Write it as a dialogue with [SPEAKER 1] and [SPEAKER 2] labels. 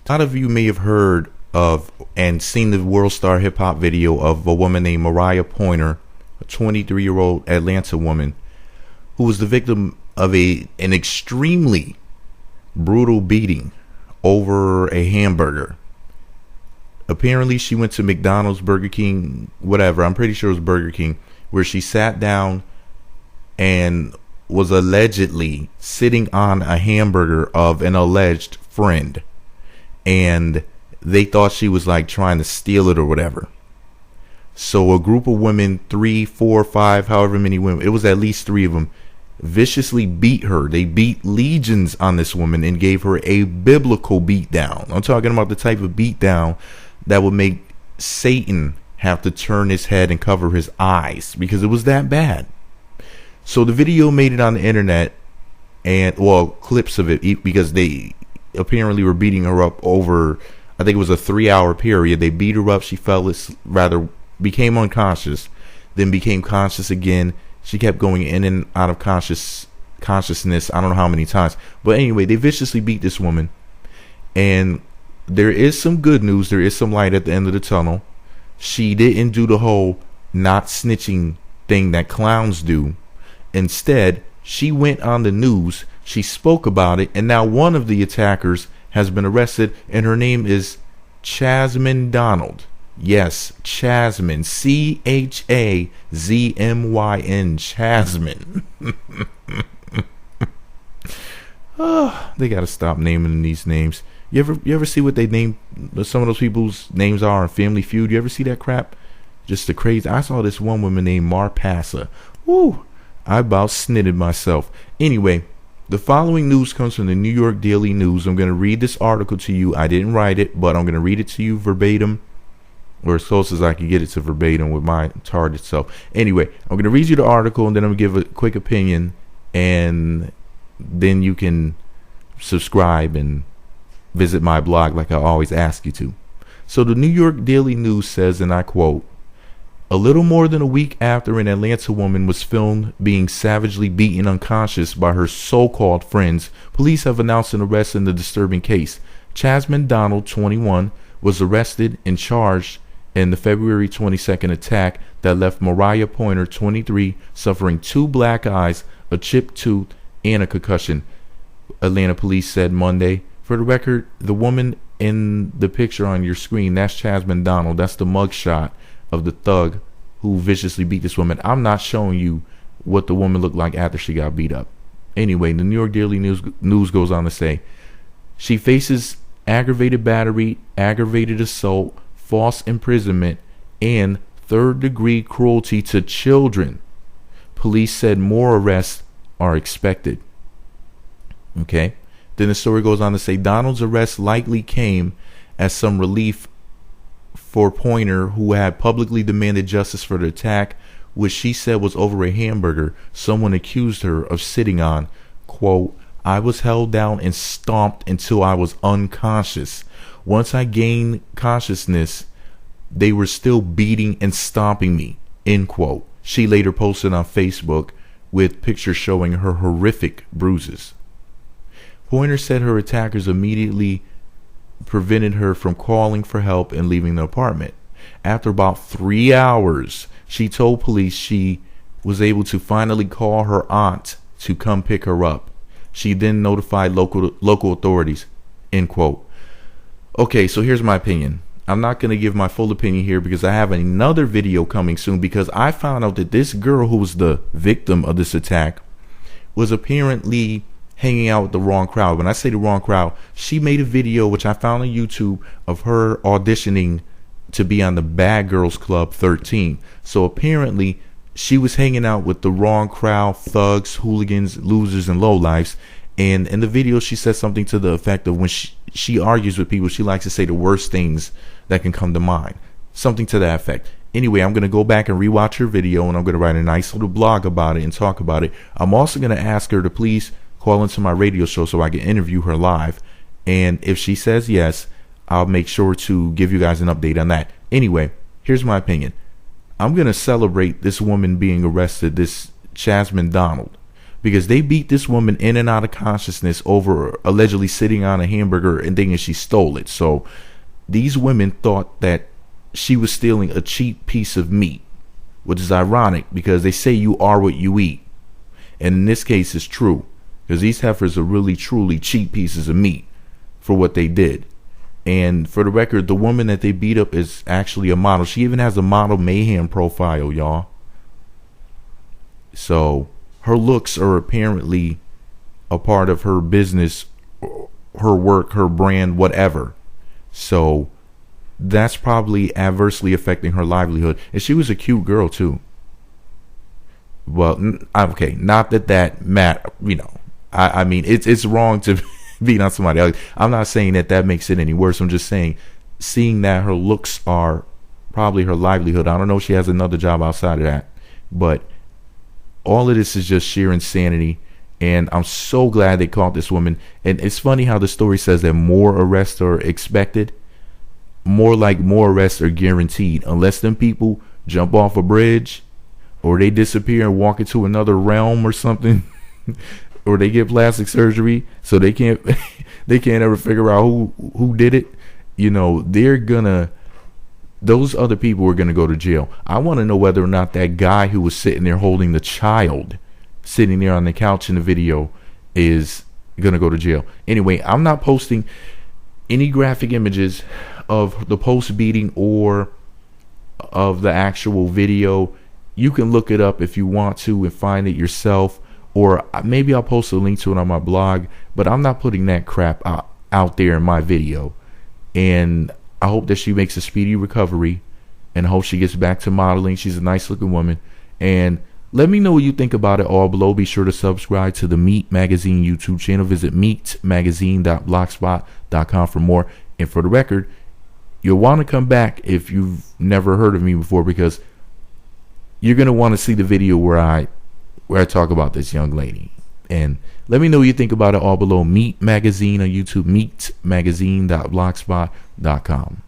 [SPEAKER 1] A lot of you may have heard of and seen the World Star Hip Hop video of a woman named Myriah Pointer, a 23-year-old Atlanta woman who was the victim of an extremely brutal beating over a hamburger. Apparently, she went to McDonald's, Burger King, whatever. I'm pretty sure it was Burger King, where she sat down and was allegedly sitting on a hamburger of an alleged friend. And they thought she was like trying to steal it or whatever. So a group of women, 3, 4, 5, however many women, it was at least 3 of them, viciously beat her. They beat legions on this woman and gave her a biblical beatdown. I'm talking about the type of beatdown that would make Satan have to turn his head and cover his eyes, because it was that bad. So the video made it on the internet, and well, clips of it, because they apparently were beating her up over, I think it was a 3-hour period. They beat her up. She became unconscious, then became conscious again. She kept going in and out of consciousness. I don't know how many times, but anyway, they viciously beat this woman. And there is some good news. There is some light at the end of the tunnel. She didn't do the whole not snitching thing that clowns do. Instead, she went on the news. She spoke about it, and now one of the attackers has been arrested, and her name is Chasmyn Donald. Yes, Chasmyn, Chazmyn, Chasmyn. Oh, they gotta stop naming these names. You ever see what they name some of those people's names are in Family Feud? You ever see that crap? Just the crazy. I saw this one woman named Marpassa. Woo! I about snitted myself. Anyway, the following news comes from the New York Daily News. I'm going to read this article to you. I didn't write it, but I'm going to read it to you verbatim, or as close as I can get it to verbatim with my retarded self. Anyway, I'm going to read you the article, and then I'm going to give a quick opinion, and then you can subscribe and visit my blog like I always ask you to. So the New York Daily News says, and I quote, "A little more than a week after an Atlanta woman was filmed being savagely beaten unconscious by her so-called friends, police have announced an arrest in the disturbing case. Chasmyn Donald, 21, was arrested and charged in the February 22nd attack that left Myriah Pointer, 23, suffering 2 black eyes, a chipped tooth, and a concussion," Atlanta police said Monday. For the record, the woman in the picture on your screen, that's Chasmyn Donald. That's the mugshot of the thug who viciously beat this woman. I'm not showing you what the woman looked like after she got beat up. Anyway, the New York Daily News goes on to say, she faces aggravated battery, aggravated assault, false imprisonment, and third-degree cruelty to children. Police said more arrests are expected. Okay. Then the story goes on to say Donald's arrest likely came as some relief for Pointer, who had publicly demanded justice for the attack, which she said was over a hamburger someone accused her of sitting on. Quote, "I was held down and stomped until I was unconscious. Once I gained consciousness, they were still beating and stomping me." End quote. She later posted on Facebook with pictures showing her horrific bruises. Pointer said her attackers immediately prevented her from calling for help and leaving the apartment. After about 3 hours, she told police she was able to finally call her aunt to come pick her up. She then notified local authorities. End quote. Okay, so here's my opinion. I'm not going to give my full opinion here because I have another video coming soon, because I found out that this girl who was the victim of this attack was apparently hanging out with the wrong crowd. When I say the wrong crowd, she made a video which I found on YouTube of her auditioning to be on the Bad Girls Club 13. So apparently she was hanging out with the wrong crowd, thugs, hooligans, losers, and lowlifes. And in the video, she said something to the effect of when she argues with people, she likes to say the worst things that can come to mind. Something to that effect. Anyway, I'm going to go back and rewatch her video, and I'm going to write a nice little blog about it and talk about it. I'm also going to ask her to please call into my radio show so I can interview her live. And if she says yes, I'll make sure to give you guys an update on that. Anyway, here's my opinion. I'm going to celebrate this woman being arrested, this Chasmyn Donald, because they beat this woman in and out of consciousness over allegedly sitting on a hamburger and thinking she stole it. So these women thought that she was stealing a cheap piece of meat, which is ironic because they say you are what you eat. And in this case, it's true, because these heifers are really, truly cheap pieces of meat for what they did. And for the record, the woman that they beat up is actually a model. She even has a model mayhem profile, y'all. So her looks are apparently a part of her business, her work, her brand, whatever. So that's probably adversely affecting her livelihood. And she was a cute girl too. Well, okay, not that matter, I mean, it's wrong to beat on somebody else. I'm not saying that makes it any worse. I'm just saying, seeing that her looks are probably her livelihood. I don't know if she has another job outside of that, but all of this is just sheer insanity. And I'm so glad they caught this woman. And it's funny how the story says that more arrests are expected. More like more arrests are guaranteed, unless them people jump off a bridge, or they disappear and walk into another realm or something, or they get plastic surgery so they can't ever figure out who did it. Those other people are gonna go to jail. I want to know whether or not that guy who was sitting there holding the child, sitting there on the couch in the video, is gonna go to jail. Anyway, I'm not posting any graphic images of the post beating or of the actual video. You can look it up if you want to and find it yourself, or maybe I'll post a link to it on my blog, but I'm not putting that crap out there in my video. And I hope that she makes a speedy recovery, and I hope she gets back to modeling. She's a nice looking woman. And let me know what you think about it all below. Be sure to subscribe to the Meat Magazine YouTube channel. Visit meatmagazine.blogspot.com for more. And for the record, you'll want to come back if you've never heard of me before, because you're going to want to see the video where I talk about this young lady. And let me know what you think about it all below. Meat Magazine on YouTube, meatmagazine.blogspot.com.